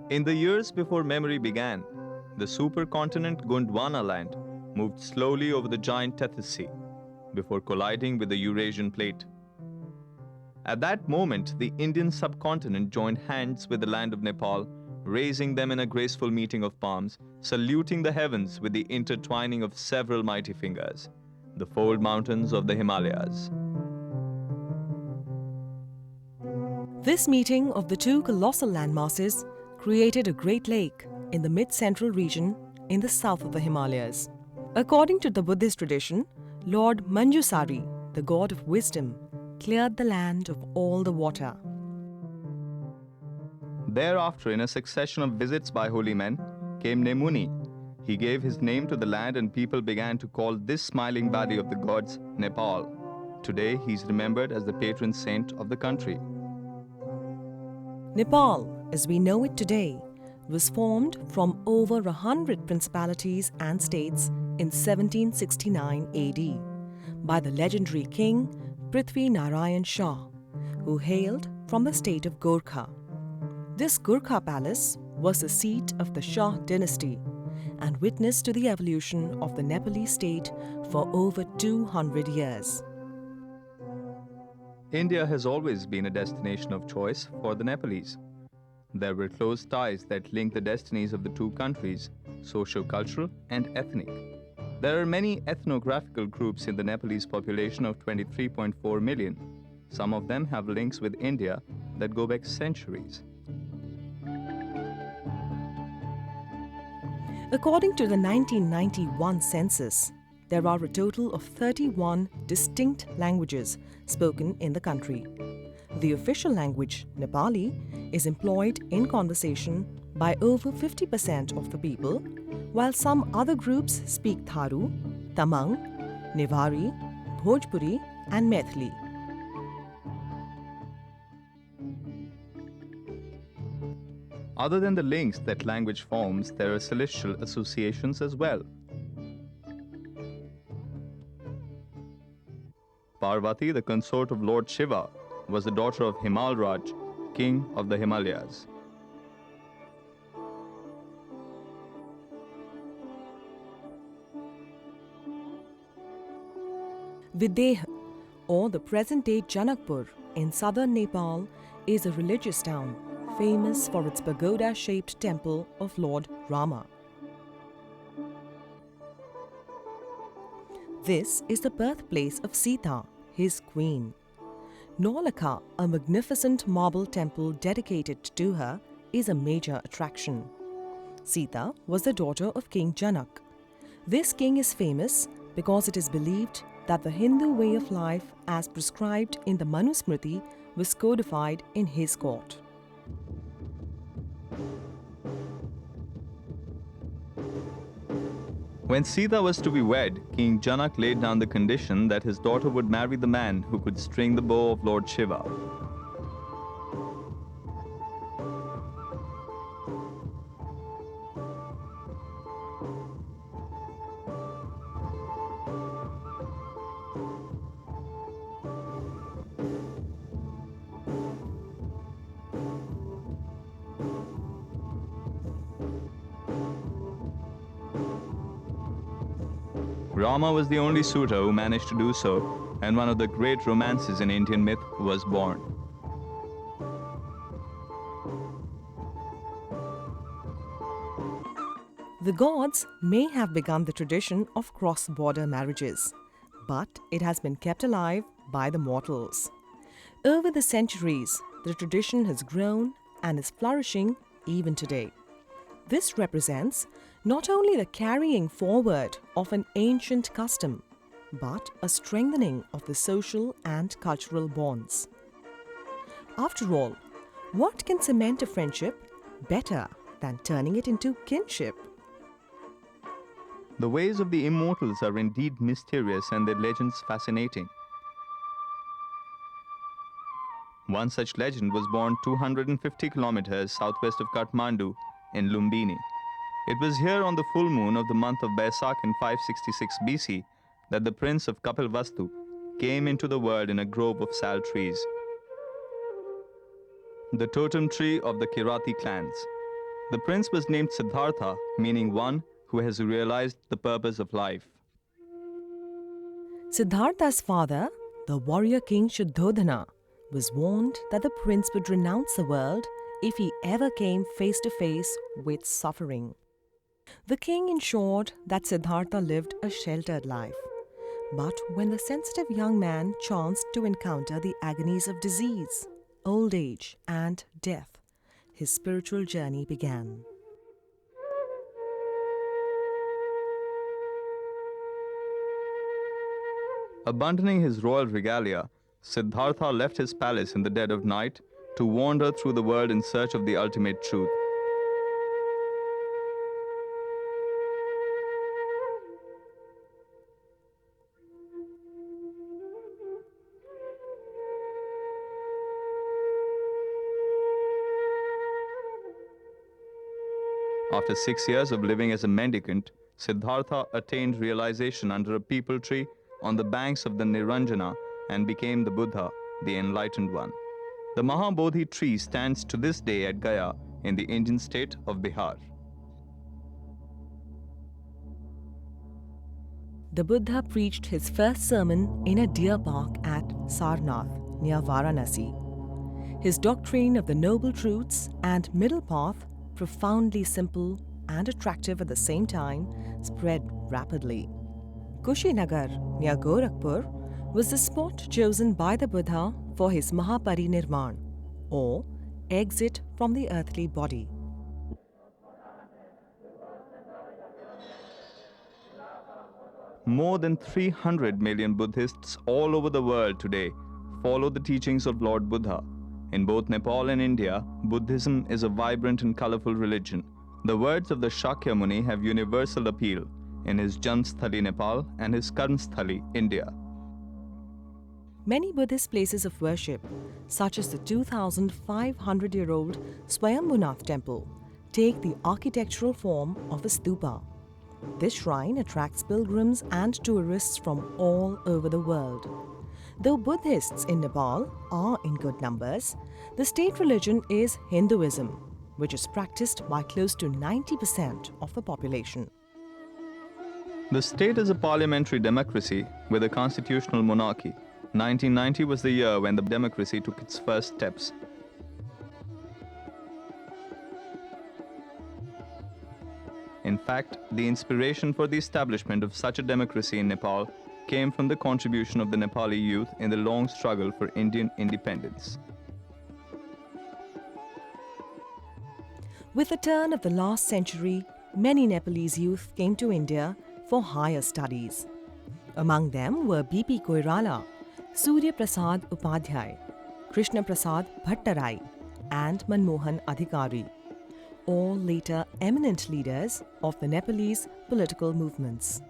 In the years before memory began, the supercontinent Gondwana land moved slowly over the giant Tethys Sea before colliding with the Eurasian plate. At that moment, the Indian subcontinent joined hands with the land of Nepal, raising them in a graceful meeting of palms, saluting the heavens with the intertwining of several mighty fingers, the fold mountains of the Himalayas. This meeting of the two colossal landmasses created a great lake in the mid-central region in the south of the Himalayas. According to the Buddhist tradition, Lord Manjusari, the god of wisdom, cleared the land of all the water. Thereafter, in a succession of visits by holy men, came Nemuni. He gave his name to the land and people began to call this smiling valley of the gods Nepal. Today, he is remembered as the patron saint of the country. Nepal, as we know it today, was formed from over 100 principalities and states in 1769 AD by the legendary king Prithvi Narayan Shah, who hailed from the state of Gorkha. This Gorkha palace was the seat of the Shah dynasty and witness to the evolution of the Nepalese state for over 200 years. India has always been a destination of choice for the Nepalese. There were close ties that linked the destinies of the two countries, socio-cultural and ethnic. There are many ethnographical groups in the Nepalese population of 23.4 million. Some of them have links with India that go back centuries. According to the 1991 census, there are a total of 31 distinct languages spoken in the country. The official language, Nepali, is employed in conversation by over 50% of the people, while some other groups speak Tharu, Tamang, Nevari, Bhojpuri, and Maithili. Other than the links that language forms, there are celestial associations as well. Parvati, the consort of Lord Shiva, was the daughter of Himal Raj, king of the Himalayas. Videha, or the present-day Janakpur in southern Nepal, is a religious town famous for its pagoda-shaped temple of Lord Rama. This is the birthplace of Sita, his queen. Naulakha, a magnificent marble temple dedicated to her, is a major attraction. Sita was the daughter of King Janak. This king is famous because it is believed that the Hindu way of life as prescribed in the Manusmriti was codified in his court. When Sita was to be wed, King Janak laid down the condition that his daughter would marry the man who could string the bow of Lord Shiva. Rama was the only suitor who managed to do so, and one of the great romances in Indian myth was born. The gods may have begun the tradition of cross-border marriages, but it has been kept alive by the mortals. Over the centuries, the tradition has grown and is flourishing even today. This represents not only the carrying forward of an ancient custom, but a strengthening of the social and cultural bonds. After all, what can cement a friendship better than turning it into kinship? The ways of the immortals are indeed mysterious and their legends fascinating. One such legend was born 250 kilometers southwest of Kathmandu in Lumbini. It was here on the full moon of the month of Baisakh in 566 BC that the prince of Kapilvastu came into the world in a grove of sal trees, the totem tree of the Kirati clans. The prince was named Siddhartha, meaning one who has realized the purpose of life. Siddhartha's father, the warrior king Shuddhodhana, was warned that the prince would renounce the world if he ever came face to face with suffering. The king ensured that Siddhartha lived a sheltered life. But when the sensitive young man chanced to encounter the agonies of disease, old age, and death, his spiritual journey began. Abandoning his royal regalia, Siddhartha left his palace in the dead of night to wander through the world in search of the ultimate truth. After 6 years of living as a mendicant, Siddhartha attained realization under a peepal tree on the banks of the Niranjana and became the Buddha, the enlightened one. The Mahabodhi tree stands to this day at Gaya in the Indian state of Bihar. The Buddha preached his first sermon in a deer park at Sarnath, near Varanasi. His doctrine of the Noble Truths and Middle Path, profoundly simple and attractive at the same time, spread rapidly. Kushinagar, near Gorakhpur, was the spot chosen by the Buddha for his Mahaparinirvan, or exit from the earthly body. More than 300 million Buddhists all over the world today follow the teachings of Lord Buddha. In both Nepal and India, Buddhism is a vibrant and colorful religion. The words of the Shakya Muni have universal appeal in his Janmsthali, Nepal, and his Karmsthali, India. Many Buddhist places of worship, such as the 2,500-year-old Swayambhunath temple, take the architectural form of a stupa. This shrine attracts pilgrims and tourists from all over the world. Though Buddhists in Nepal are in good numbers, the state religion is Hinduism, which is practiced by close to 90% of the population. The state is a parliamentary democracy with a constitutional monarchy. 1990 was the year when the democracy took its first steps. In fact, the inspiration for the establishment of such a democracy in Nepal came from the contribution of the Nepali youth in the long struggle for Indian independence. With the turn of the last century, many Nepalese youth came to India for higher studies. Among them were B.P. Koirala, Surya Prasad Upadhyay, Krishna Prasad Bhattarai, and Manmohan Adhikari, all later eminent leaders of the Nepalese political movements.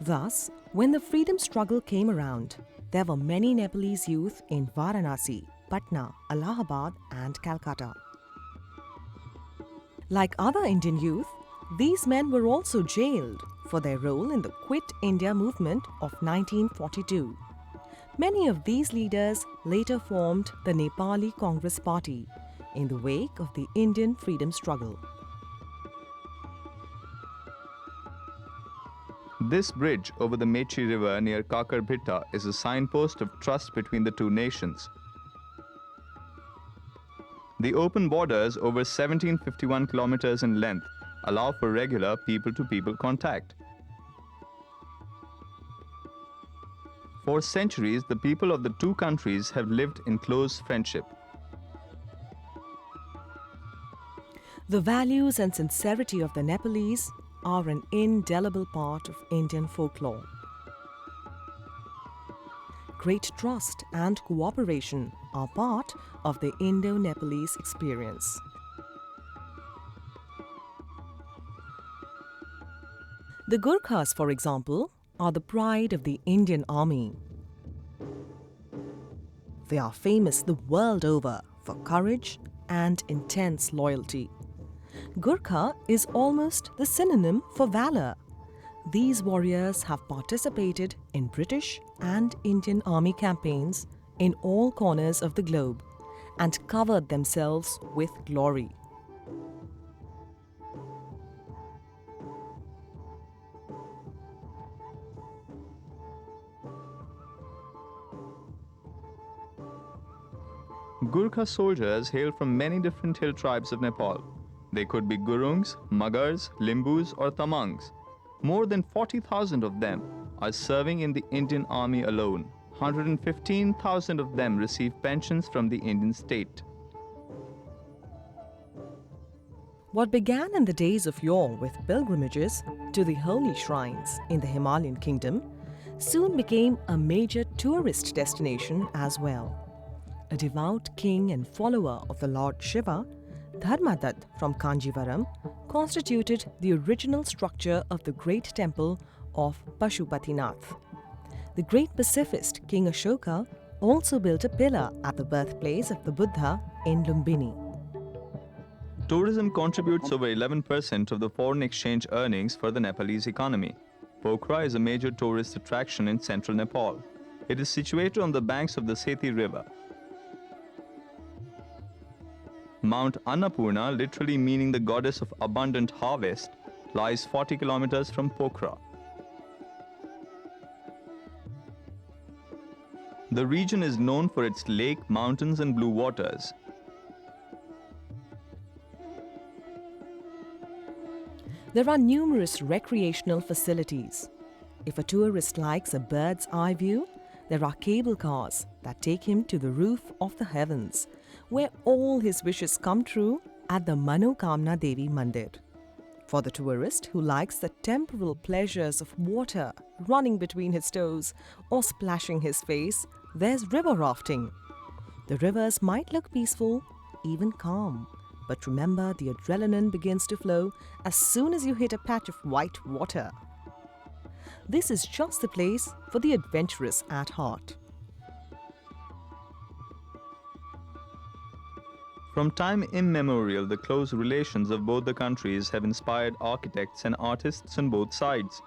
Thus, when the freedom struggle came around, there were many Nepalese youth in Varanasi, Patna, Allahabad, and Calcutta. Like other Indian youth, these men were also jailed for their role in the Quit India movement of 1942. Many of these leaders later formed the Nepali Congress Party in the wake of the Indian freedom struggle. This bridge over the Mechi River near Kakarbhitta is a signpost of trust between the two nations. The open borders, over 1751 kilometers in length, allow for regular people-to-people contact. For centuries, the people of the two countries have lived in close friendship. The values and sincerity of the Nepalese are an indelible part of Indian folklore. Great trust and cooperation are part of the Indo-Nepalese experience. The Gorkhas, for example, are the pride of the Indian Army. They are famous the world over for courage and intense loyalty. Gorkha is almost the synonym for valor. These warriors have participated in British and Indian Army campaigns in all corners of the globe and covered themselves with glory. Gorkha soldiers hail from many different hill tribes of Nepal. They could be Gurungs, Magars, Limbus, or Tamangs. More than 40,000 of them are serving in the Indian Army alone. 115,000 of them receive pensions from the Indian state. What began in the days of yore with pilgrimages to the holy shrines in the Himalayan kingdom soon became a major tourist destination as well. A devout king and follower of the Lord Shiva, Dharmadatta from Kanjivaram, constituted the original structure of the great temple of Pashupatinath. The great pacifist King Ashoka also built a pillar at the birthplace of the Buddha in Lumbini. Tourism contributes over 11% of the foreign exchange earnings for the Nepalese economy. Pokhara is a major tourist attraction in central Nepal. It is situated on the banks of the Sethi River. Mount Annapurna, literally meaning the goddess of abundant harvest, lies 40 kilometers from Pokhara. The region is known for its lake, mountains, and blue waters. There are numerous recreational facilities. If a tourist likes a bird's eye view, there are cable cars that take him to the roof of the heavens, where all his wishes come true at the Manokamna Devi Mandir. For the tourist who likes the temporal pleasures of water running between his toes or splashing his face, there's river rafting. The rivers might look peaceful, even calm. But remember, the adrenaline begins to flow as soon as you hit a patch of white water. This is just the place for the adventurous at heart. From time immemorial, the close relations of both the countries have inspired architects and artists on both sides.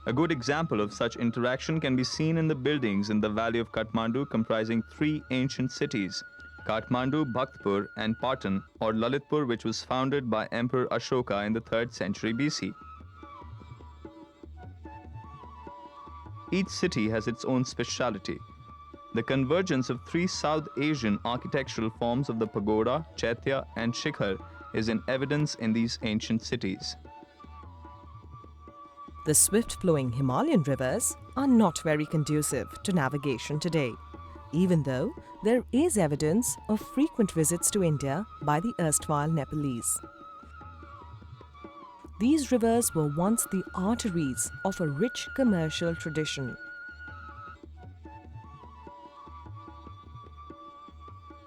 A good example of such interaction can be seen in the buildings in the valley of Kathmandu comprising three ancient cities: Kathmandu, Bhaktapur, and Patan, or Lalitpur, which was founded by Emperor Ashoka in the 3rd century BC. Each city has its own speciality. The convergence of three South Asian architectural forms of the pagoda, chaitya, and shikhar is in evidence in these ancient cities. The swift-flowing Himalayan rivers are not very conducive to navigation today, even though there is evidence of frequent visits to India by the erstwhile Nepalese. These rivers were once the arteries of a rich commercial tradition.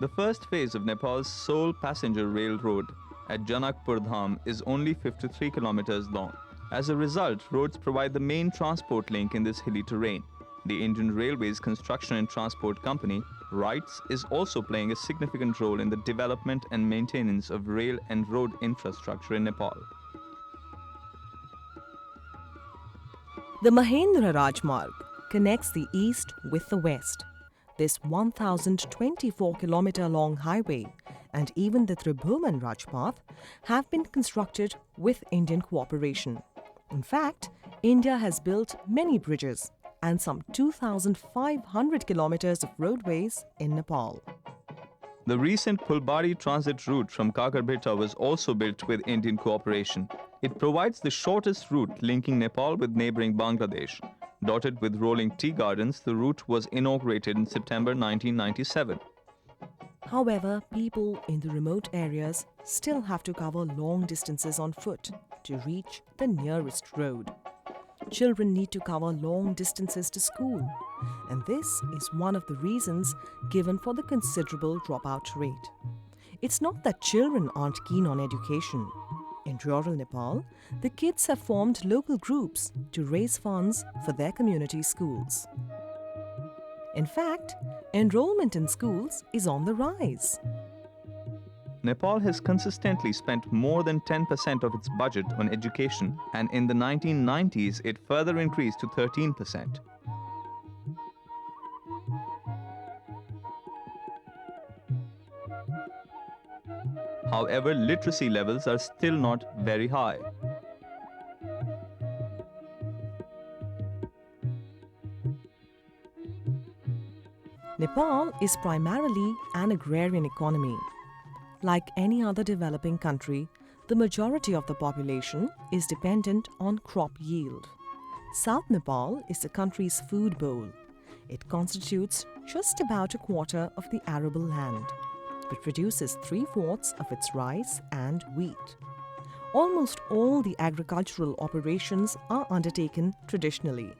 The first phase of Nepal's sole passenger railroad at Janakpur Dham is only 53 kilometers long. As a result, roads provide the main transport link in this hilly terrain. The Indian Railways Construction and Transport Company, RITES, is also playing a significant role in the development and maintenance of rail and road infrastructure in Nepal. The Mahendra Rajmarg connects the east with the west. This 1,024-kilometer long highway and even the Tribhuvan Rajpath have been constructed with Indian cooperation. In fact, India has built many bridges and some 2,500 kilometers of roadways in Nepal. The recent Phulbari transit route from Kakarbeta was also built with Indian cooperation. It provides the shortest route linking Nepal with neighboring Bangladesh. Dotted with rolling tea gardens, the route was inaugurated in September 1997. However, people in the remote areas still have to cover long distances on foot to reach the nearest road. Children need to cover long distances to school, and this is one of the reasons given for the considerable dropout rate. It's not that children aren't keen on education. In rural Nepal, the kids have formed local groups to raise funds for their community schools. In fact, enrollment in schools is on the rise. Nepal has consistently spent more than 10% of its budget on education, and in the 1990s it further increased to 13%. However, literacy levels are still not very high. Nepal is primarily an agrarian economy. Like any other developing country, the majority of the population is dependent on crop yield. South Nepal is the country's food bowl. It constitutes just about a quarter of the arable land, but produces 3/4 of its rice and wheat. Almost all the agricultural operations are undertaken traditionally.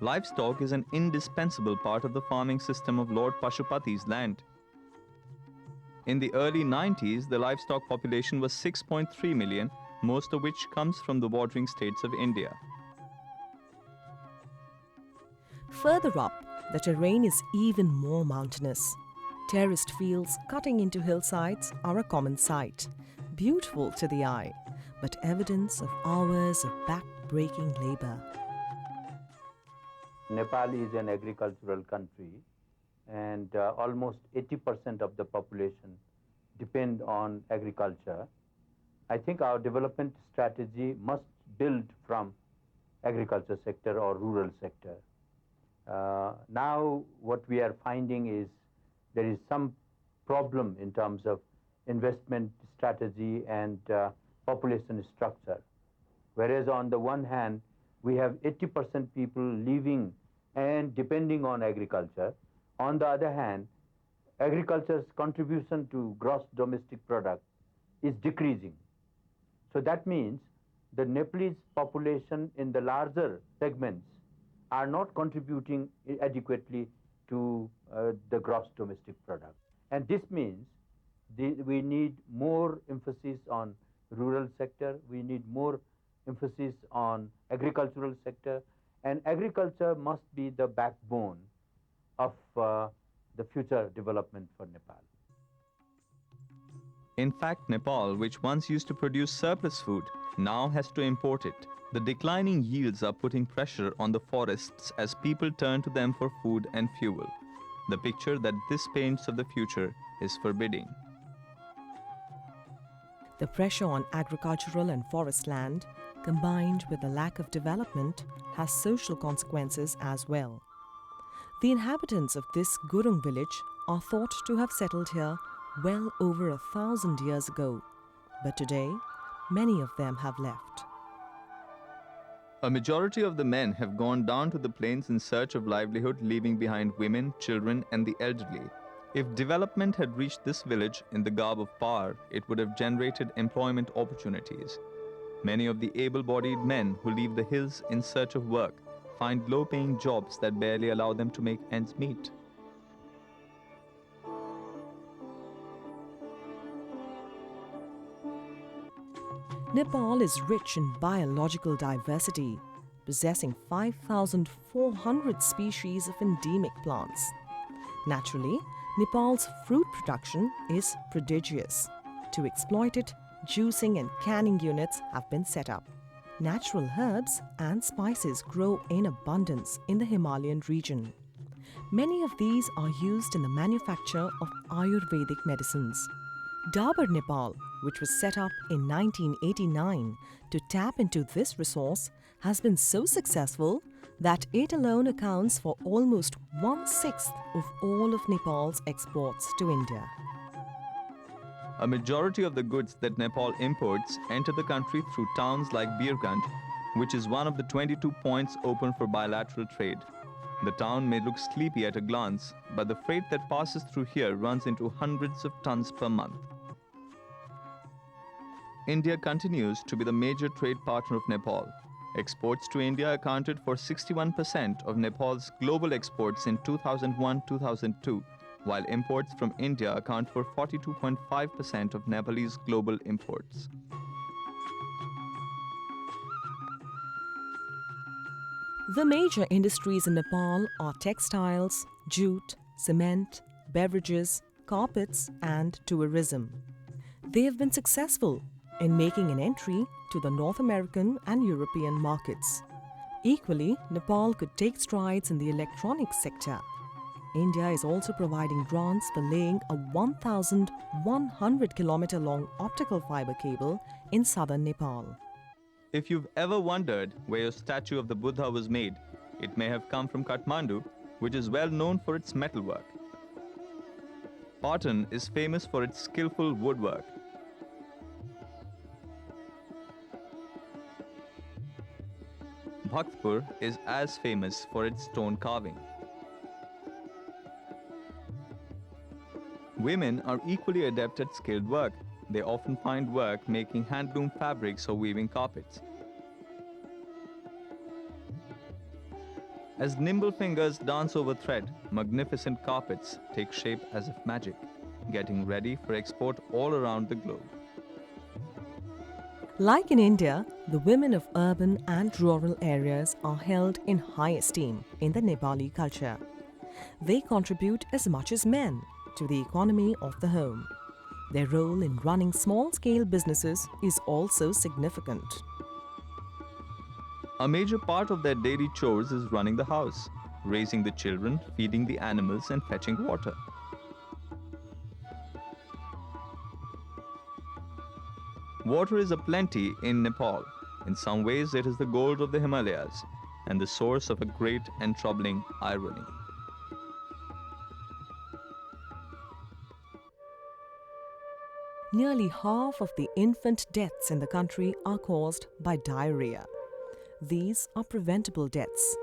Livestock is an indispensable part of the farming system of Lord Pashupati's land. In the early 90s, the livestock population was 6.3 million, most of which comes from the bordering states of India. Further up, the terrain is even more mountainous. Terraced fields cutting into hillsides are a common sight, beautiful to the eye, but evidence of hours of back-breaking labor. Nepal is an agricultural country, and almost 80% of the population depend on agriculture. I think our development strategy must build from agriculture sector or rural sector. Now what we are finding is there is some problem in terms of investment strategy and population structure. Whereas on the one hand, we have 80% people living and depending on agriculture. On the other hand, agriculture's contribution to gross domestic product is decreasing. So that means the Nepalese population in the larger segments are not contributing adequately to the gross domestic product. And this means we need more emphasis on rural sector, we need more emphasis on agricultural sector, and agriculture must be the backbone of the future development for Nepal. In fact, Nepal, which once used to produce surplus food, now has to import it. The declining yields are putting pressure on the forests as people turn to them for food and fuel. The picture that this paints of the future is forbidding. The pressure on agricultural and forest land, combined with the lack of development, has social consequences as well. The inhabitants of this Gurung village are thought to have settled here well over 1,000 years ago, but today, many of them have left. A majority of the men have gone down to the plains in search of livelihood, leaving behind women, children, and the elderly. If development had reached this village in the garb of power, it would have generated employment opportunities. Many of the able-bodied men who leave the hills in search of work find low-paying jobs that barely allow them to make ends meet. Nepal is rich in biological diversity, possessing 5,400 species of endemic plants. Naturally, Nepal's fruit production is prodigious. To exploit it, juicing and canning units have been set up. Natural herbs and spices grow in abundance in the Himalayan region. Many of these are used in the manufacture of Ayurvedic medicines. Dabur Nepal, which was set up in 1989 to tap into this resource, has been so successful that it alone accounts for almost 1/6 of all of Nepal's exports to India. A majority of the goods that Nepal imports enter the country through towns like Birganj, which is one of the 22 points open for bilateral trade. The town may look sleepy at a glance, but the freight that passes through here runs into hundreds of tons per month. India continues to be the major trade partner of Nepal. Exports to India accounted for 61% of Nepal's global exports in 2001-2002, while imports from India account for 42.5% of Nepalese global imports. The major industries in Nepal are textiles, jute, cement, beverages, carpets, and tourism. They have been successful in making an entry to the North American and European markets. Equally, Nepal could take strides in the electronics sector. India is also providing grants for laying a 1,100-kilometer long optical fiber cable in southern Nepal. If you've ever wondered where your statue of the Buddha was made, it may have come from Kathmandu, which is well known for its metalwork. Patan is famous for its skillful woodwork. Bhaktpur is as famous for its stone carving. Women are equally adept at skilled work. They often find work making handloom fabrics or weaving carpets. As nimble fingers dance over thread, magnificent carpets take shape as if magic, getting ready for export all around the globe. Like in India, the women of urban and rural areas are held in high esteem in the Nepali culture. They contribute as much as men to the economy of the home. Their role in running small-scale businesses is also significant. A major part of their daily chores is running the house, raising the children, feeding the animals, and fetching water. Water is aplenty in Nepal. In some ways, it is the gold of the Himalayas and the source of a great and troubling irony. Nearly half of the infant deaths in the country are caused by diarrhea. These are preventable deaths.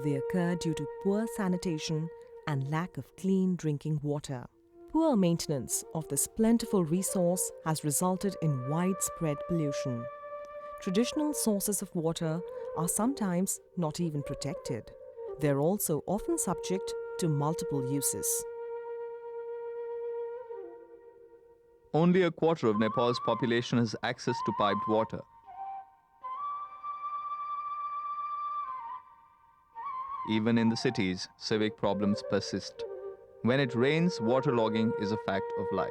They occur due to poor sanitation and lack of clean drinking water. Poor maintenance of this plentiful resource has resulted in widespread pollution. Traditional sources of water are sometimes not even protected. They're also often subject to multiple uses. Only a quarter of Nepal's population has access to piped water. Even in the cities, civic problems persist. When it rains, waterlogging is a fact of life.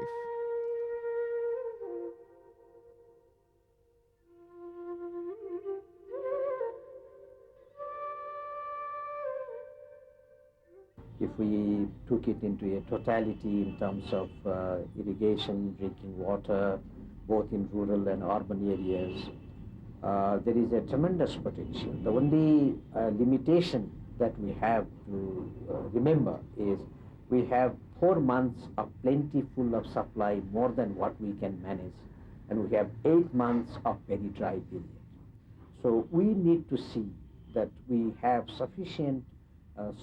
If we took it into a totality in terms of irrigation, drinking water, both in rural and urban areas, there is a tremendous potential. The only limitation that we have to remember is we have 4 months of plentiful of supply, more than what we can manage, and we have 8 months of very dry period. So we need to see that we have sufficient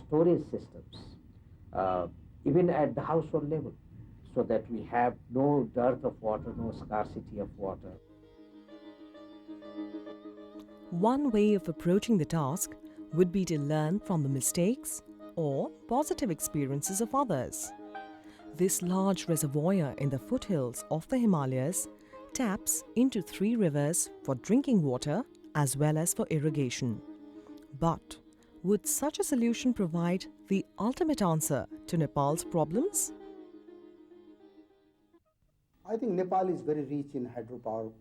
storage systems, even at the household level, so that we have no dearth of water, no scarcity of water. One way of approaching the task would be to learn from the mistakes or positive experiences of others. This large reservoir in the foothills of the Himalayas taps into 3 rivers for drinking water as well as for irrigation. But would such a solution provide the ultimate answer to Nepal's problems? I think Nepal is very rich in hydropower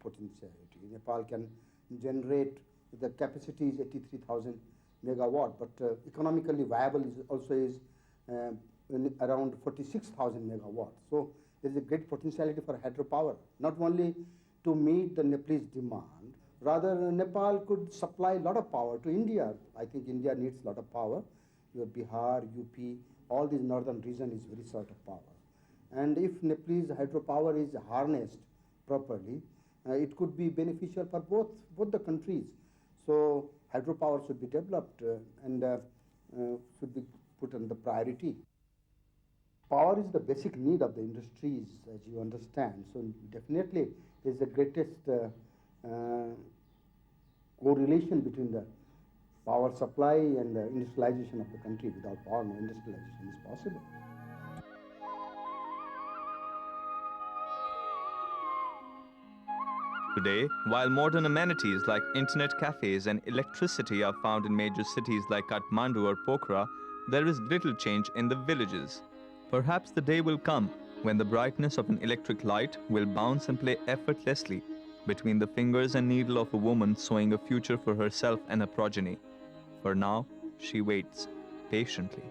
potentiality. Nepal can generate, the capacity is 83,000 megawatt, but economically viable is also around 46,000 megawatts. So there is a great potentiality for hydropower, not only to meet the Nepalese demand, rather Nepal could supply a lot of power to India. I think India needs a lot of power. Your Bihar, UP, all this northern region is very short of power. And if Nepalese hydropower is harnessed properly, it could be beneficial for both the countries. So hydropower should be developed and should be put on the priority. Power is the basic need of the industries, as you understand. So definitely is the greatest correlation between the power supply and the industrialization of the country. Without power, no industrialization is possible. Today, while modern amenities like internet cafes and electricity are found in major cities like Kathmandu or Pokhara, there is little change in the villages. Perhaps the day will come when the brightness of an electric light will bounce and play effortlessly between the fingers and needle of a woman sowing a future for herself and her progeny. For now, she waits patiently.